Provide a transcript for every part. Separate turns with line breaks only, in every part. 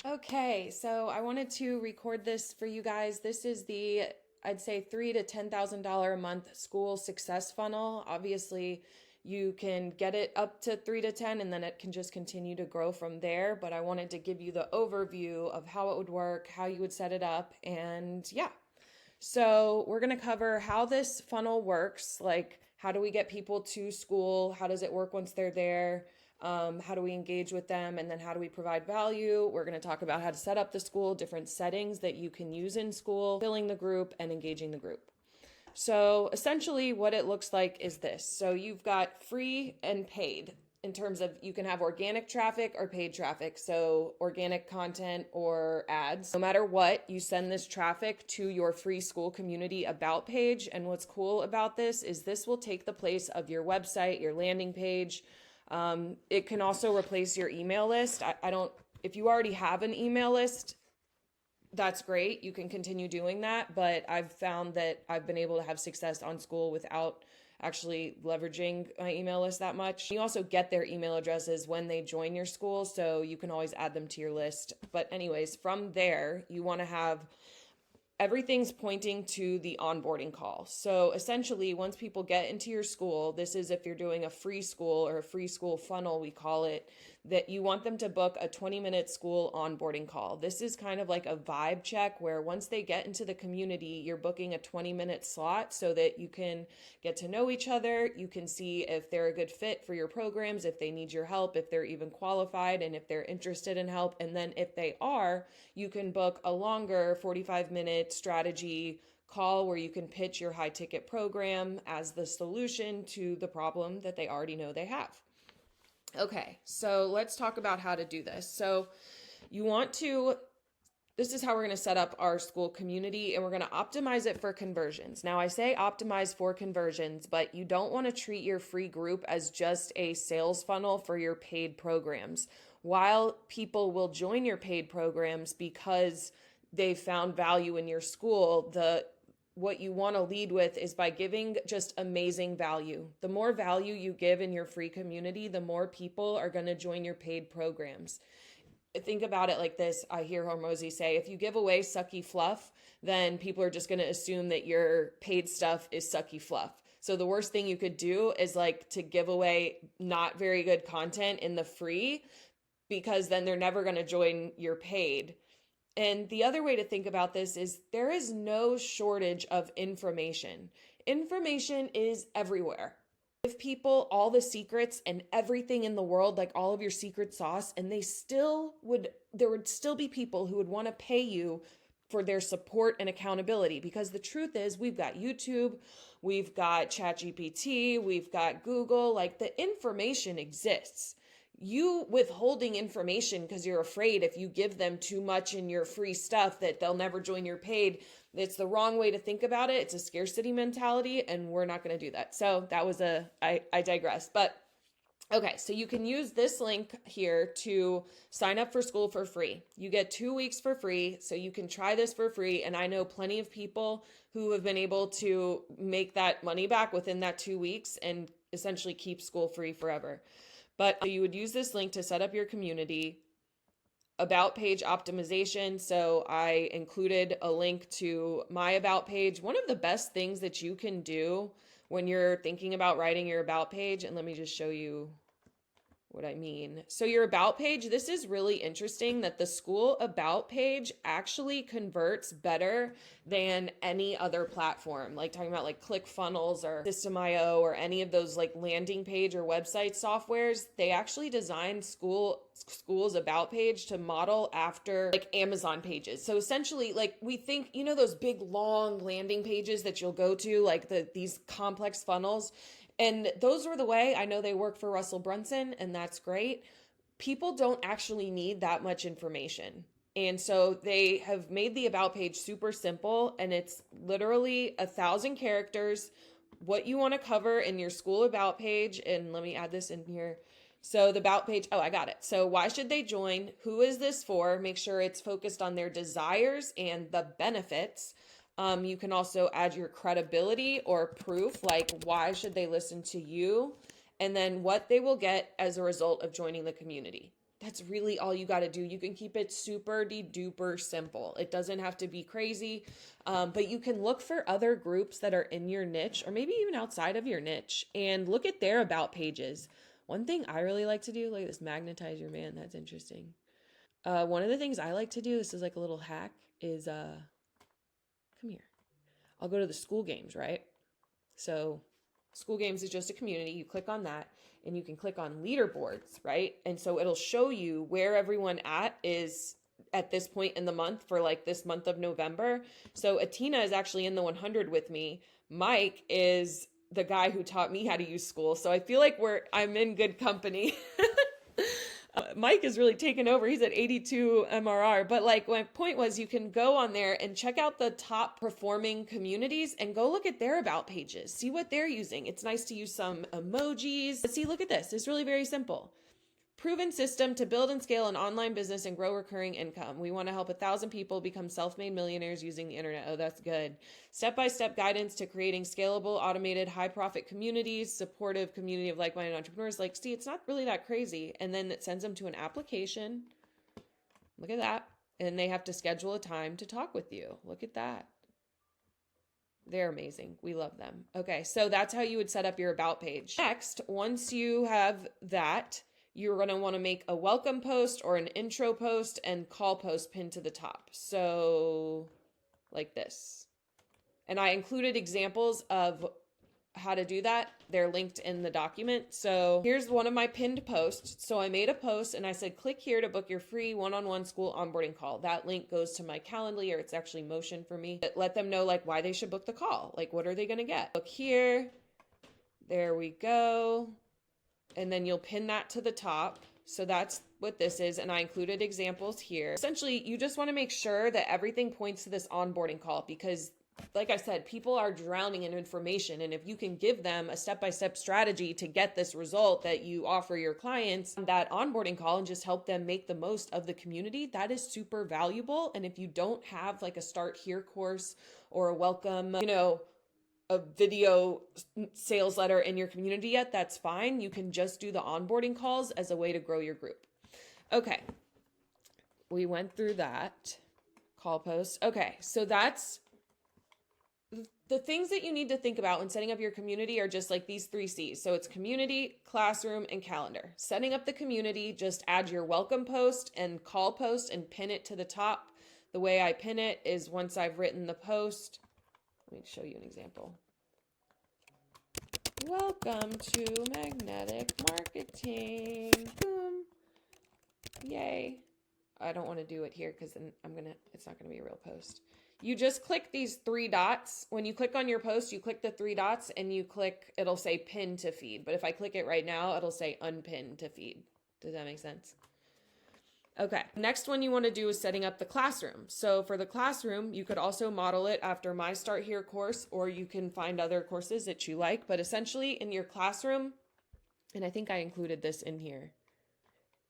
Okay, so I wanted to record this for you guys. This is the, I'd say, $3,000 to $10,000 a month school success funnel. Obviously, you can get it up to 3 to 10 and then it can just continue to grow from there. But I wanted to give you the overview of how it would work, how you would set it up, and yeah. So, we're going to cover how this funnel works, like how do we get people to Skool, how does it work once they're there, how do we engage with them, and then how do we provide value. We're going to talk about how to set up the Skool, different settings that you can use in Skool, filling the group, and engaging the group. So, essentially, what it looks like is this. So, you've got free and paid in terms of you can have organic traffic or paid traffic. So organic content or ads. No matter what, you send this traffic to your free Skool community about page. And what's cool about this is this will take the place of your website, your landing page. It can also replace your email list. If you already have an email list, that's great. You can continue doing that. But I've found that I've been able to have success on Skool without actually leveraging my email list that much. You also get their email addresses when they join your Skool, so you can always add them to your list. But anyways, from there, you want to have everything's pointing to the onboarding call. So essentially, once people get into your Skool, this is if you're doing a free Skool or a free Skool funnel, we call it, that you want them to book a 20-minute Skool onboarding call. This is kind of like a vibe check where once they get into the community, you're booking a 20-minute slot so that you can get to know each other. You can see if they're a good fit for your programs, if they need your help, if they're even qualified, and if they're interested in help. And then if they are, you can book a longer 45-minute strategy call where you can pitch your high ticket program as the solution to the problem that they already know they have. Okay, so let's talk about how to do this. So this is how we're going to set up our Skool community, and we're going to optimize it for conversions. Now, I say optimize for conversions, but you don't want to treat your free group as just a sales funnel for your paid programs. While people will join your paid programs because they found value in your Skool, what you want to lead with is by giving just amazing value. The more value you give in your free community, the more people are going to join your paid programs. Think about it like this. I hear Hormozy say, if you give away sucky fluff, then people are just going to assume that your paid stuff is sucky fluff. So the worst thing you could do is like to give away not very good content in the free, because then they're never going to join your paid. And the other way to think about this is there is no shortage of information. Information is everywhere. Give people all the secrets and everything in the world, like all of your secret sauce, and there would still be people who would want to pay you for their support and accountability. Because the truth is, we've got YouTube, we've got ChatGPT, we've got Google, like the information exists. You withholding information because you're afraid if you give them too much in your free stuff that they'll never join your paid, it's the wrong way to think about it. It's a scarcity mentality, and we're not going to do that. So that was I digress. But okay, so you can use this link here to sign up for Skool for free. You get 2 weeks for free, so you can try this for free. And I know plenty of people who have been able to make that money back within that 2 weeks and essentially keep Skool free forever. But you would use this link to set up your community. About page optimization. So I included a link to my about page. One of the best things that you can do when you're thinking about writing your about page, and let me just show you what I mean. So your about page, this is really interesting that the Skool about page actually converts better than any other platform. Like talking about like ClickFunnels or System.io or any of those like landing page or website softwares, they actually designed Skool's about page to model after like Amazon pages. So essentially, like we think, those big long landing pages that you'll go to, like these complex funnels. And those were the way. I know they work for Russell Brunson, and that's great. People don't actually need that much information. And so they have made the about page super simple, and it's literally 1,000 characters, what you want to cover in your Skool about page. And let me add this in here. So the about page, I got it. So why should they join? Who is this for? Make sure it's focused on their desires and the benefits. You can also add your credibility or proof, like why should they listen to you, and then what they will get as a result of joining the community. That's really all you got to do. You can keep it super duper simple. It doesn't have to be crazy, but you can look for other groups that are in your niche or maybe even outside of your niche and look at their about pages. One thing I really like to do, like this magnetize your man, that's interesting. One of the things I like to do, this is like a little hack, is come here. I'll go to the Skool games, right? So Skool games is just a community. You click on that and you can click on leaderboards, right? And so it'll show you where everyone is at this point in the month for like this month of November. So Atina is actually in the 100 with me. Mike is the guy who taught me how to use Skool. So I feel like I'm in good company. Mike is really taken over. He's at 82 MRR. But like my point was, you can go on there and check out the top performing communities and go look at their about pages. See what they're using. It's nice to use some emojis. But see, look at this. It's really very simple. Proven system to build and scale an online business and grow recurring income. We want to help 1,000 people become self-made millionaires using the internet. Oh, that's good. Step-by-step guidance to creating scalable, automated, high-profit communities, supportive community of like-minded entrepreneurs. Like, see, it's not really that crazy. And then it sends them to an application. Look at that. And they have to schedule a time to talk with you. Look at that. They're amazing. We love them. Okay, so that's how you would set up your about page. Next, once you have that, you're going to want to make a welcome post or an intro post and call post pinned to the top. So like this. And I included examples of how to do that. They're linked in the document. So here's one of my pinned posts. So I made a post and I said, click here to book your free one-on-one Skool onboarding call. That link goes to my Calendly, or it's actually Motion for me. Let them know like why they should book the call. Like, what are they going to get? Book here. There we go. And then you'll pin that to the top. So that's what this is. And I included examples here. Essentially, you just want to make sure that everything points to this onboarding call because, like I said, people are drowning in information. And if you can give them a step-by-step strategy to get this result that you offer your clients, that onboarding call, and just help them make the most of the community, that is super valuable. And if you don't have like a Start Here course or a welcome, a video sales letter in your community yet, that's fine. You can just do the onboarding calls as a way to grow your group. Okay. We went through that call post. Okay. So that's the things that you need to think about when setting up your community are just like these 3 C's. So it's community, classroom, and calendar. Setting up the community, just add your welcome post and call post and pin it to the top. The way I pin it is once I've written the post. Let me show you an example. Welcome to Magnetic Marketing. Boom. Yay. I don't want to do it here because then it's not going to be a real post. You just click these 3 dots. When you click on your post, you click the 3 dots and it'll say pin to feed. But if I click it right now, it'll say unpin to feed. Does that make sense? Okay, next one you want to do is setting up the classroom. So for the classroom, you could also model it after my Start Here course, or you can find other courses that you like. But essentially in your classroom, and I think I included this in here,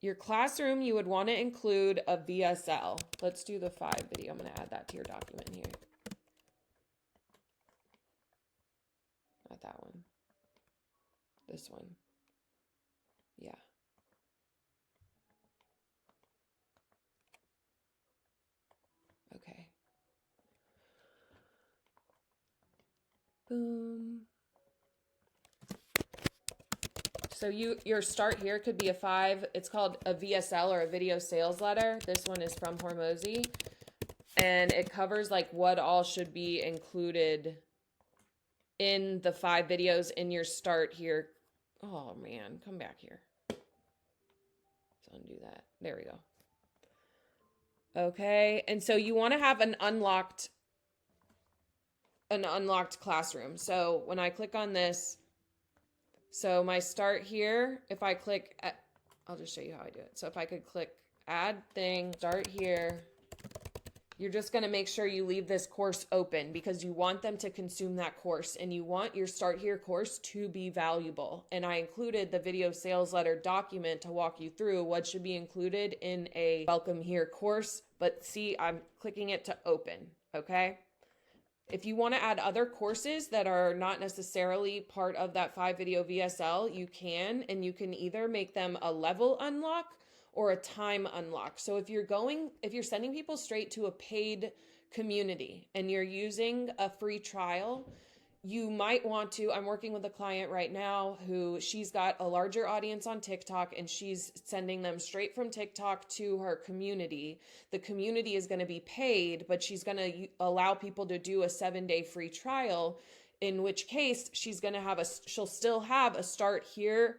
your classroom, you would want to include a VSL. Let's do the 5 video. I'm going to add that to your document here. Not that one. This one. Yeah. Okay. Boom. So your Start Here could be a 5. It's called a VSL, or a video sales letter. This one is from Hormozy. And it covers like what all should be included in the 5 videos in your Start Here. Oh man, come back here. Let's undo that. There we go. Okay, and so you want to have an unlocked classroom. So when I click on this, so my Start Here, if I click, I'll just show you how I do it. So if I could click add thing, Start Here, you're just going to make sure you leave this course open because you want them to consume that course and you want your Start Here course to be valuable. And I included the video sales letter document to walk you through what should be included in a Welcome Here course. But see, I'm clicking it to open, okay? If you want to add other courses that are not necessarily part of that 5 video VSL, you can, and you can either make them a level unlock or a time unlock. So if you're sending people straight to a paid community and you're using a free trial, you might want to, I'm working with a client right now who she's got a larger audience on TikTok and she's sending them straight from TikTok to her community. The community is going to be paid, but she's going to allow people to do a 7-day free trial, in which case she'll still have a Start Here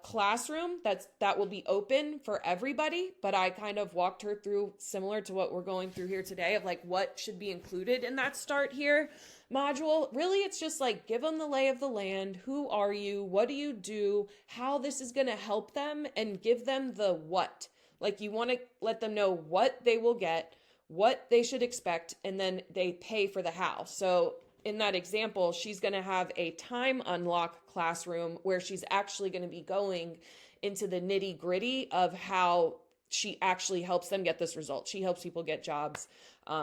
classroom that will be open for everybody. But I kind of walked her through, similar to what we're going through here today, of like what should be included in that Start Here module. Really, it's just like, give them the lay of the land. Who are you? What do you do? How this is going to help them, and give them the what. Like, you want to let them know what they will get, what they should expect, and then they pay for the how. So in that example, she's going to have a time unlock classroom where she's actually going to be going into the nitty gritty of how she actually helps them get this result. She helps people get jobs.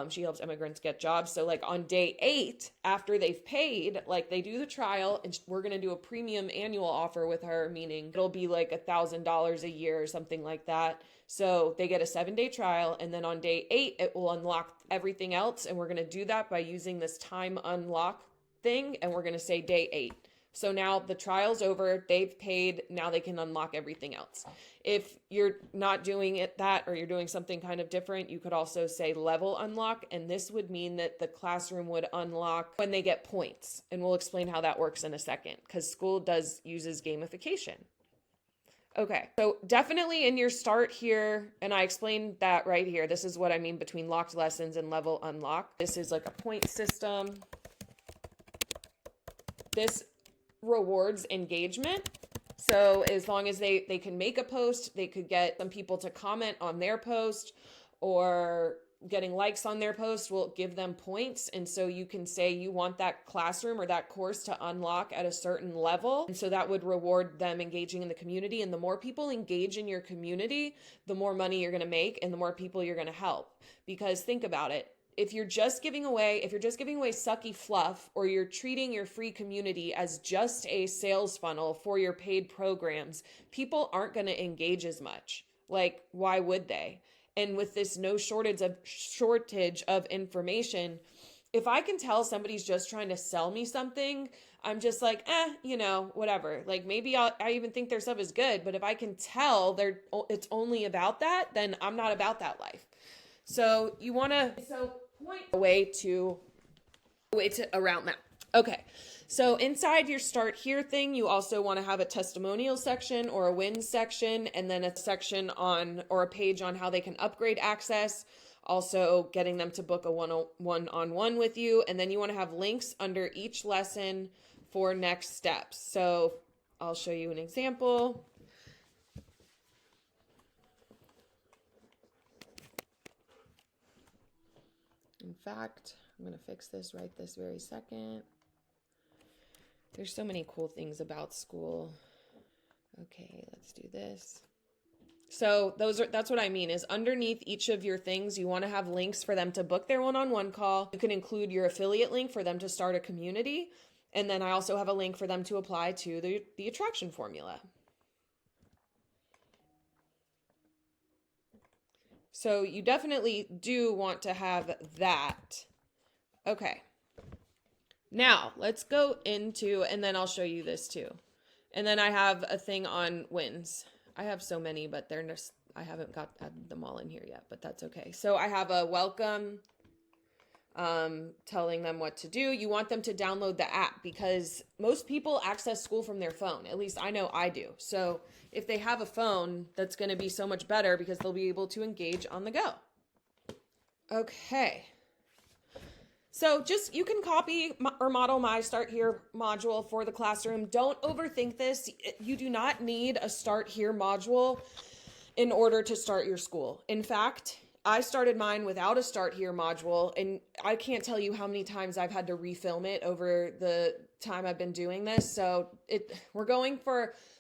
She helps immigrants get jobs. So like on day 8, after they've paid, like they do the trial, and we're going to do a premium annual offer with her, meaning it'll be like $1,000 a year or something like that. So they get a 7-day trial, and then on day 8, it will unlock everything else. And we're going to do that by using this time unlock thing. And we're going to say day 8. So now the trial's over, they've paid, now they can unlock everything else. If you're not doing it that, or you're doing something kind of different, you could also say level unlock. And this would mean that the classroom would unlock when they get points. And we'll explain how that works in a second, because Skool uses gamification. Okay, so definitely in your Start Here, and I explained that right here. This is what I mean between locked lessons and level unlock. This is like a point system. This rewards engagement. So as long as they can make a post, they could get some people to comment on their post, or getting likes on their post will give them points. And so you can say you want that classroom or that course to unlock at a certain level. And so that would reward them engaging in the community. And the more people engage in your community, the more money you're going to make and the more people you're going to help. Because think about it. If you're just giving away sucky fluff, or you're treating your free community as just a sales funnel for your paid programs, people aren't going to engage as much. Like, why would they? And with this no shortage of information, if I can tell somebody's just trying to sell me something, I'm just like, whatever. Like, maybe I even think their stuff is good, but if I can tell it's only about that, then I'm not about that life. So you want to point a way to around that. Okay. So inside your Start Here thing, you also want to have a testimonial section or a wins section, and then a section or a page on how they can upgrade access, also getting them to book a one-on-one with you. And then you want to have links under each lesson for next steps. So I'll show you an example. In fact, I'm going to fix this right this very second. There's so many cool things about Skool. Okay, let's do this. So that's what I mean is underneath each of your things, you want to have links for them to book their one-on-one call. You can include your affiliate link for them to start a community. And then I also have a link for them to apply to the attraction formula. So you definitely do want to have that. Okay. Now let's go into, and then I'll show you this too. And then I have a thing on wins. I have so many, but I haven't got them all in here yet, but that's okay. So I have a welcome, telling them what to do. You want them to download the app because most people access Skool from their phone. At least I know I do. So if they have a phone, that's going to be so much better because they'll be able to engage on the go. Okay. So you can copy or model my Start Here module for the classroom. Don't overthink this. You do not need a Start Here module in order to start your Skool. In fact, I started mine without a Start Here module, and I can't tell you how many times I've had to refilm it over the time I've been doing this. So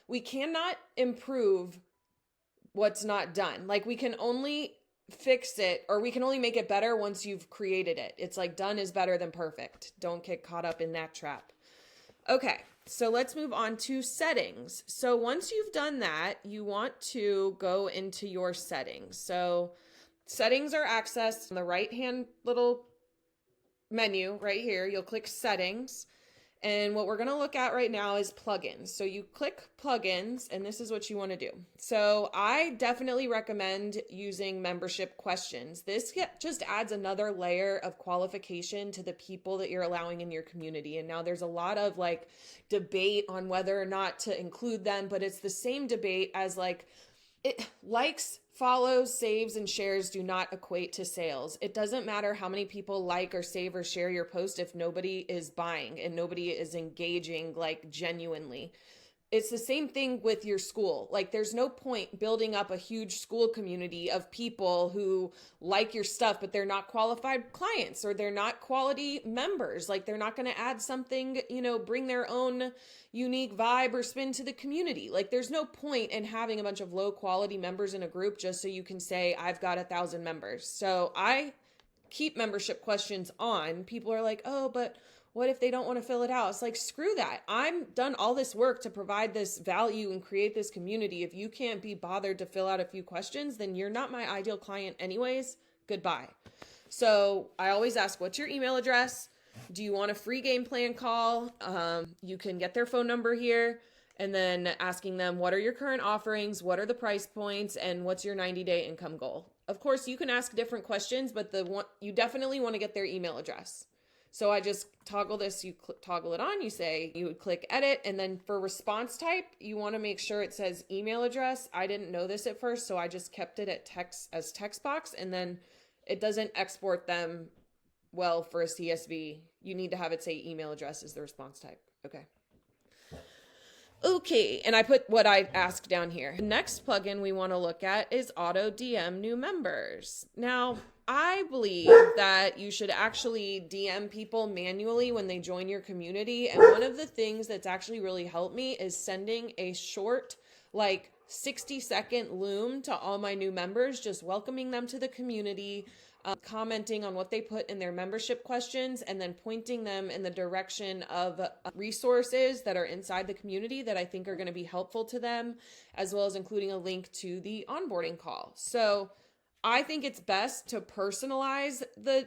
we cannot improve what's not done. Like, we can only fix it, or we can only make it better once you've created it. It's like done is better than perfect. Don't get caught up in that trap. Okay, so let's move on to settings. So once you've done that, you want to go into your settings. So settings are accessed on the right-hand little menu right here. You'll click settings. And what we're going to look at right now is plugins. So you click plugins, and this is what you want to do. So I definitely recommend using membership questions. This just adds another layer of qualification to the people that you're allowing in your community. And now there's a lot of like debate on whether or not to include them, but it's the same debate as like likes, follows, saves, and shares do not equate to sales. It doesn't matter how many people like or save or share your post if nobody is buying and nobody is engaging like genuinely. It's the same thing with your school. Like there's no point building up a huge school community of people who like your stuff, but they're not qualified clients or they're not quality members. Like they're not going to add something, bring their own unique vibe or spin to the community. Like there's no point in having a bunch of low quality members in a group just so you can say, I've got 1,000 members. So I keep membership questions on. People are like, oh, but what if they don't want to fill it out? It's like, screw that. I'm done all this work to provide this value and create this community. If you can't be bothered to fill out a few questions, then you're not my ideal client anyways. Goodbye. So I always ask, what's your email address? Do you want a free game plan call? You can get their phone number here. And then asking them, what are your current offerings? What are the price points? And what's your 90-day income goal? Of course, you can ask different questions, but you definitely want to get their email address. So I just toggle this, you toggle it on, you would click edit, and then for response type, you want to make sure it says email address. I didn't know this at first, so I just kept it at text box, and then it doesn't export them well for a CSV. You need to have it say email address is the response type. Okay, and I put what I asked down here. The next plugin we want to look at is Auto DM New Members. Now, I believe that you should actually DM people manually when they join your community. And one of the things that's actually really helped me is sending a short, like 60-second loom to all my new members, just welcoming them to the community, commenting on what they put in their membership questions, and then pointing them in the direction of resources that are inside the community that I think are going to be helpful to them, as well as including a link to the onboarding call. So I think it's best to personalize the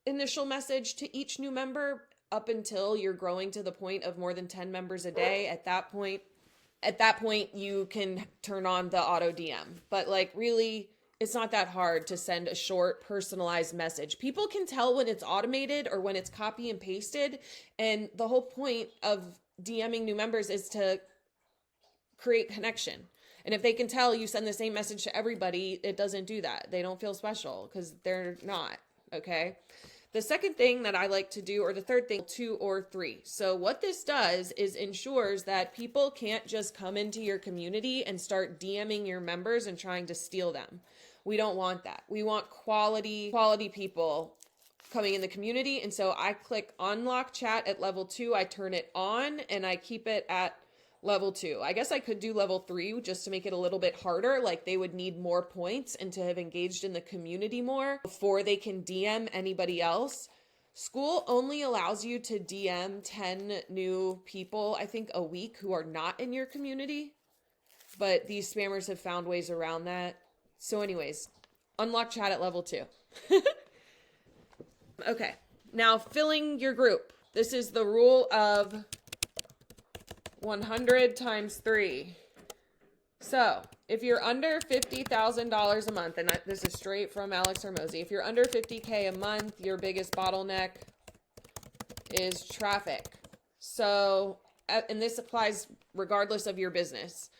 initial message to each new member up until you're growing to the point of more than 10 members a day. At that point, you can turn on the auto DM. But like really, it's not that hard to send a short personalized message. People can tell when it's automated or when it's copy and pasted. And the whole point of DMing new members is to create connection. And if they can tell you send the same message to everybody, it doesn't do that. They don't feel special because they're not, okay? The second thing that I like to do, or the third thing, 2 or 3. So what this does is ensures that people can't just come into your community and start DMing your members and trying to steal them. We don't want that. We want quality people coming in the community. And so I click unlock chat at level 2. I turn it on and I keep it at level 2. I guess I could do level 3 just to make it a little bit harder. Like they would need more points and to have engaged in the community more before they can DM anybody else. Skool only allows you to DM 10 new people, I think, a week who are not in your community. But these spammers have found ways around that. So anyways, unlock chat at level 2. Okay, now filling your group. This is the rule of 100 times 3. So if you're under $50,000 a month, and this is straight from Alex Hormozy, if you're under 50K a month, your biggest bottleneck is traffic. So, and this applies regardless of your business.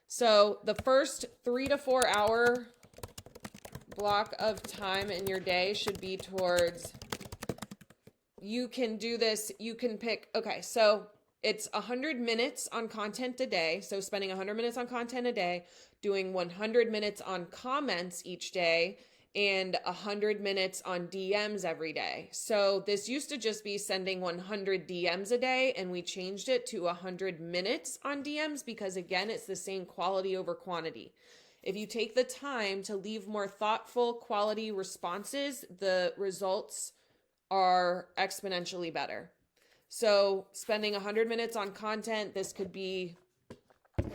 So the first 3 to 4 hour block of time in your day should be towards, you can do this, you can pick, okay, so it's 100 minutes on content a day. So spending 100 minutes on content a day, doing 100 minutes on comments each day, and 100 minutes on DMs every day. So this used to just be sending 100 DMs a day, and we changed it to 100 minutes on DMs because, again, it's the same quality over quantity. If you take the time to leave more thoughtful quality responses, the results are exponentially better. So spending 100 minutes on content, this could be,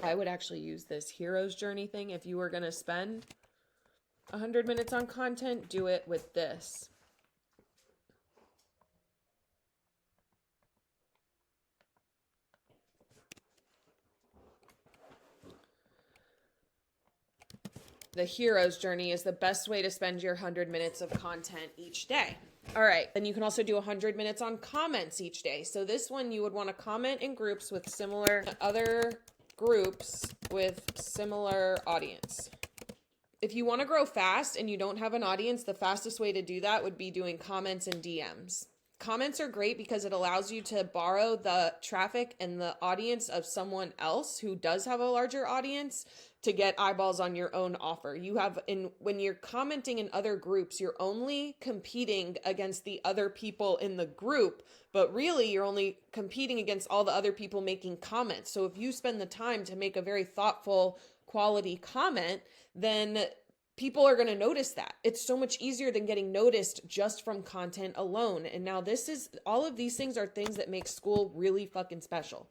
I would actually use this hero's journey thing. If you were going to spend 100 minutes on content, do it with this. The hero's journey is the best way to spend your 100 minutes of content each day. All right. Then you can also do 100 minutes on comments each day. So this one, you would want to comment in groups with similar other groups with similar audience. If you want to grow fast and you don't have an audience, the fastest way to do that would be doing comments and DMs. Comments are great because it allows you to borrow the traffic and the audience of someone else who does have a larger audience to get eyeballs on your own offer. When you're commenting in other groups, you're only competing against the other people in the group, but really you're only competing against all the other people making comments. So if you spend the time to make a very thoughtful, quality comment, then people are going to notice that. It's so much easier than getting noticed just from content alone. And now all of these things are things that make Skool really fucking special.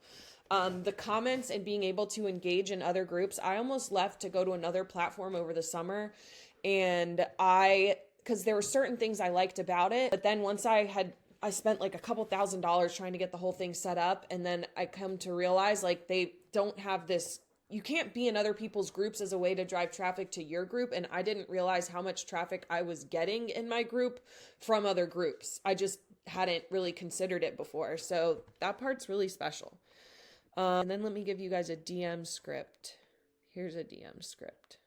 The comments and being able to engage in other groups. I almost left to go to another platform over the summer, and because there were certain things I liked about it, but then once I spent like a couple $1,000s trying to get the whole thing set up, and then I come to realize like they don't have this. You can't be in other people's groups as a way to drive traffic to your group. And I didn't realize how much traffic I was getting in my group from other groups. I just hadn't really considered it before. So that part's really special. And then let me give you guys a DM script. Here's a DM script.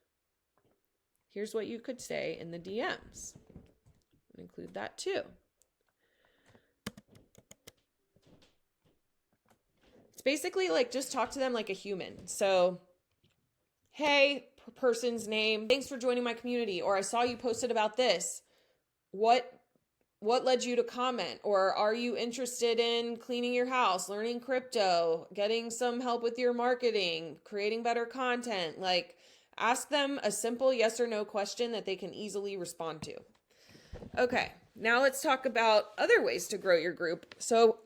Here's what you could say in the DMs. I'll include that too. It's basically like just talk to them like a human. So, hey, person's name, thanks for joining my community, or I saw you posted about this. What led you to comment? Or are you interested in cleaning your house, learning crypto, getting some help with your marketing, creating better content? Like, ask them a simple yes or no question that they can easily respond to. Okay, now let's talk about other ways to grow your group. So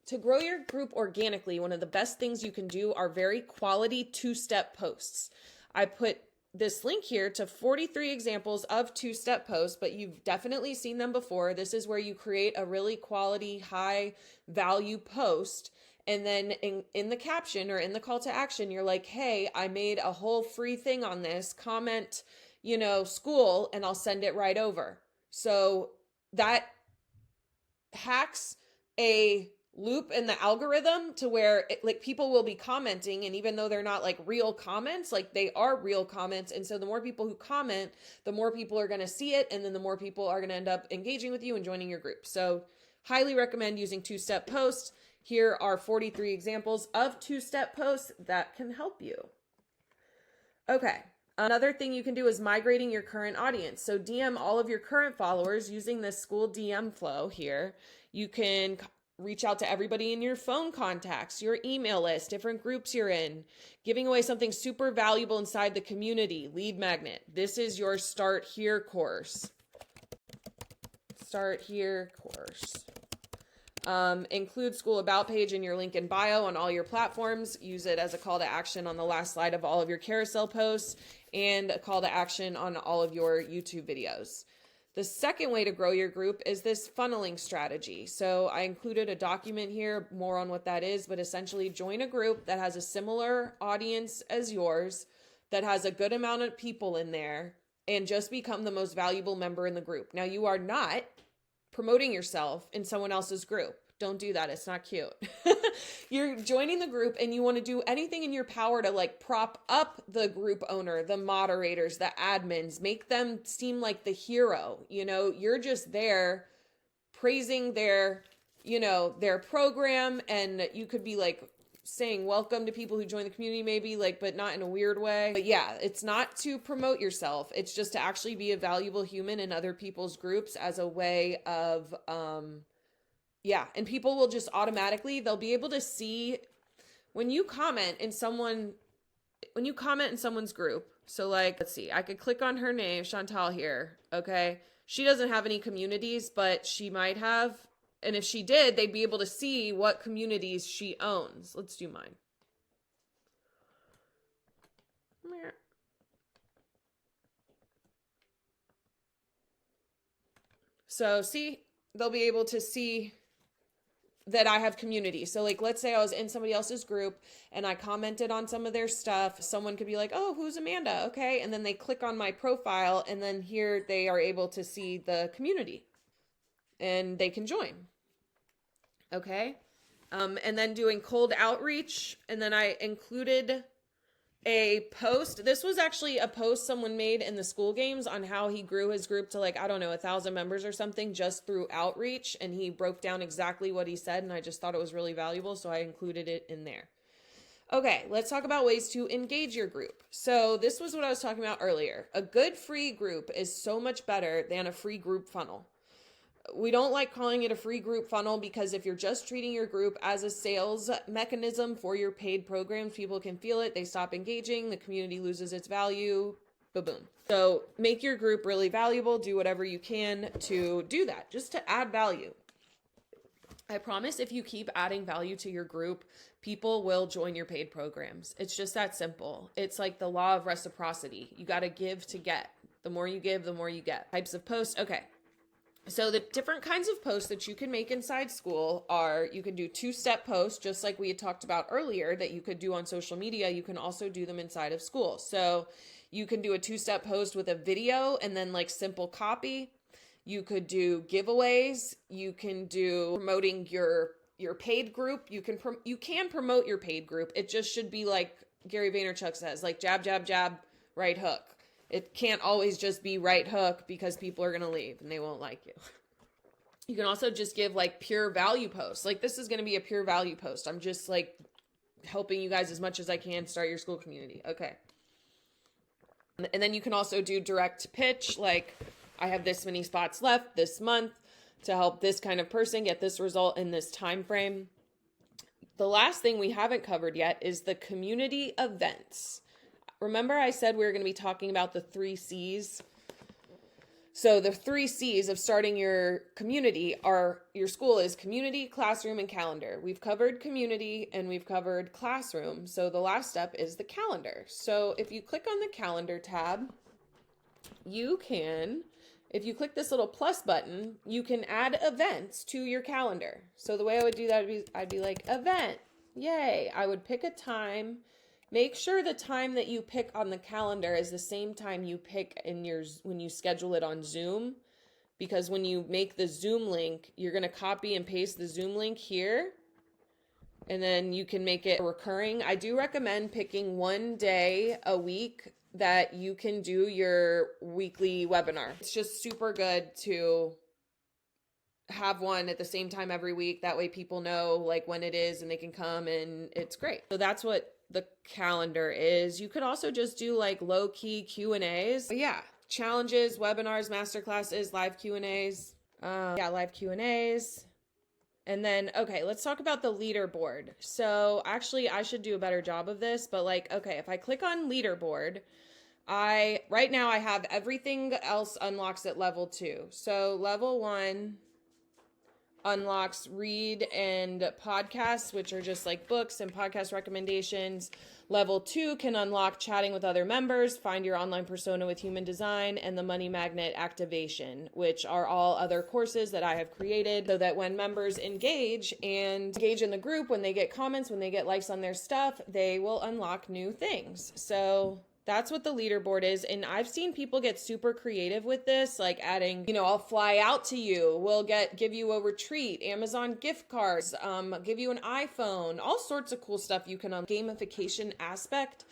to grow your group organically, one of the best things you can do are very quality two-step posts. I put this link here to 43 examples of two-step posts, but you've definitely seen them before. This is where you create a really quality, high-value post, and then in the caption or in the call to action, you're like, hey, I made a whole free thing on this. Comment, Skool, and I'll send it right over. So that hacks a loop in the algorithm to where people will be commenting, and even though they're not like real comments, like they are real comments. And so the more people who comment, the more people are going to see it, and then the more people are going to end up engaging with you and joining your group. So highly recommend using two-step posts. Here are 43 examples of two-step posts that can help you. Okay. Another thing you can do is migrating your current audience. So DM all of your current followers using this Skool DM flow here. You can reach out to everybody in your phone contacts, your email list, different groups you're in, giving away something super valuable inside the community, lead magnet. This is your Start Here course. Start Here course. Include Skool About page in your link in bio on all your platforms. Use it as a call to action on the last slide of all of your carousel posts and a call to action on all of your YouTube videos. The second way to grow your group is this funneling strategy. So I included a document here more on what that is, but essentially join a group that has a similar audience as yours, that has a good amount of people in there, and just become the most valuable member in the group. Now, you are not promoting yourself in someone else's group. Don't do that. It's not cute. You're joining the group and you want to do anything in your power to like prop up the group owner, the moderators, the admins, make them seem like the hero. You're just there praising their program, and you could be like saying welcome to people who join the community maybe, but not in a weird way. But yeah, it's not to promote yourself. It's just to actually be a valuable human in other people's groups as a way of, and people will just automatically, they'll be able to see when you comment in someone's group. So let's see, I could click on her name, Chantal here. Okay. She doesn't have any communities, but she might have And if she did, they'd be able to see what communities she owns. Let's do mine. So see, they'll be able to see that I have community. So like, let's say I was in somebody else's group and I commented on some of their stuff. Someone could be like, oh, who's Amanda? Okay. And then they click on my profile and then here they are able to see the community and they can join. Okay. And then doing cold outreach. And then I included a post. This was actually a post someone made in the Skool games on how he grew his group to like, I don't know, 1,000 members or something just through outreach. And he broke down exactly what he said. And I just thought it was really valuable. So I included it in there. Okay, let's talk about ways to engage your group. So this was what I was talking about earlier. A good free group is so much better than a free group funnel. We don't like calling it a free group funnel because if you're just treating your group as a sales mechanism for your paid programs, people can feel it. They stop engaging. The community loses its value. Boom. So make your group really valuable. Do whatever you can to do that, just to add value. I promise if you keep adding value to your group, people will join your paid programs. It's just that simple. It's like the law of reciprocity. You got to give to get. The more you give, the more you get. Types of posts. Okay. So the different kinds of posts that you can make inside Skool are, you can do 2-step posts, just like we had talked about earlier that you could do on social media. You can also do them inside of Skool. So you can do a 2-step post with a video and then like simple copy. You could do giveaways. You can do promoting your paid group. You can promote your paid group. It just should be like Gary Vaynerchuk says, like jab, jab, jab, right hook. It can't always just be right hook because people are going to leave and they won't like you. You can also just give like pure value posts. Like this is going to be a pure value post. I'm just like helping you guys as much as I can start your Skool community. Okay. And then you can also do direct pitch. Like I have this many spots left this month to help this kind of person get this result in this time frame. The last thing we haven't covered yet is the community events. Remember I said we were going to be talking about the 3 C's? So the 3 C's of starting your community are, your Skool is community, classroom, and calendar. We've covered community and we've covered classroom. So the last step is the calendar. So if you click on the calendar tab, you can, if you click this little plus button, you can add events to your calendar. So the way I would do that, I'd be like, event, yay. I would pick a time. Make sure the time that you pick on the calendar is the same time you pick when you schedule it on Zoom, because when you make the Zoom link, you're going to copy and paste the Zoom link here, and then you can make it recurring. I do recommend picking 1 day a week that you can do your weekly webinar. It's just super good to have one at the same time every week. That way people know like when it is and they can come, and it's great. So that's what the calendar is. You could also just do like low-key Q&As. But yeah, challenges, webinars, masterclasses, live Q&As. Live Q&As. And then, okay, let's talk about the leaderboard. So actually I should do a better job of this, but like, okay, if I click on leaderboard, right now I have everything else unlocks at level 2. So level 1 unlocks read and podcasts, which are just like books and podcast recommendations. Level 2 can unlock chatting with other members, find your online persona with human design, and the money magnet activation, which are all other courses that I have created so that when members engage in the group, when they get comments, when they get likes on their stuff, they will unlock new things. So that's what the leaderboard is. And I've seen people get super creative with this, like adding, I'll fly out to you. We'll give you a retreat, Amazon gift cards, give you an iPhone, all sorts of cool stuff you can on gamification aspect.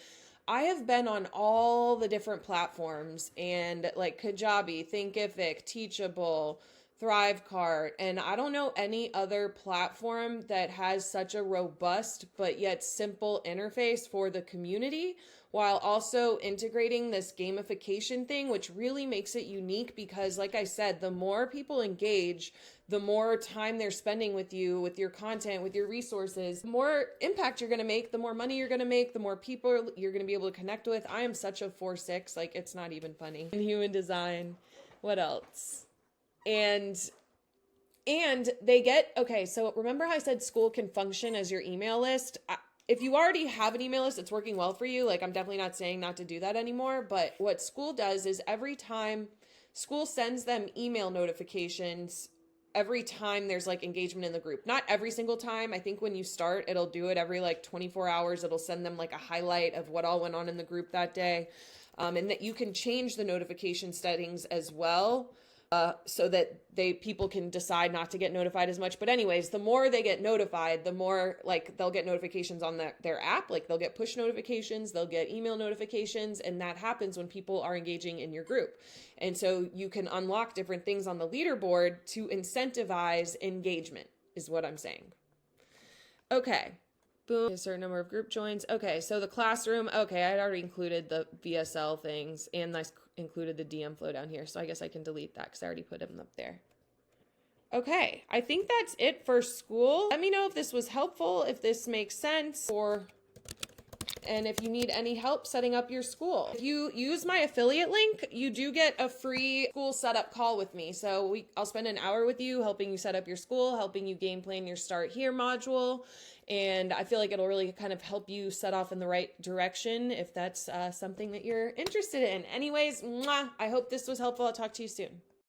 I have been on all the different platforms and like Kajabi, Thinkific, Teachable, Thrivecart, and I don't know any other platform that has such a robust but yet simple interface for the community, while also integrating this gamification thing, which really makes it unique because, like I said, the more people engage, the more time they're spending with you, with your content, with your resources, the more impact you're going to make, the more money you're going to make, the more people you're going to be able to connect with. I am such a 4/6, like it's not even funny. In human design, what else? And And they get, okay, so remember how I said Skool can function as your email list? If you already have an email list that's working well for you, like I'm definitely not saying not to do that anymore, but what Skool does is every time Skool sends them email notifications every time there's like engagement in the group. Not every single time. I think when you start, it'll do it every like 24 hours. It'll send them like a highlight of what all went on in the group that day. And that you can change the notification settings as well. So that people can decide not to get notified as much. But anyways, the more they get notified, the more like they'll get notifications on their app. Like they'll get push notifications, they'll get email notifications, and that happens when people are engaging in your group. And so you can unlock different things on the leaderboard to incentivize engagement, is what I'm saying. Okay. Boom, a certain number of group joins. Okay, so the classroom. Okay, I'd already included the VSL things, and I included the DM flow down here, so I guess I can delete that because I already put them up there. Okay, I think that's it for Skool. Let me know if this was helpful, if this makes sense, and if you need any help setting up your Skool. If you use my affiliate link, you do get a free Skool setup call with me. So I'll spend an hour with you helping you set up your Skool, helping you game plan your Start Here module. And I feel like it'll really kind of help you set off in the right direction if that's something that you're interested in. Anyways, I hope this was helpful. I'll talk to you soon.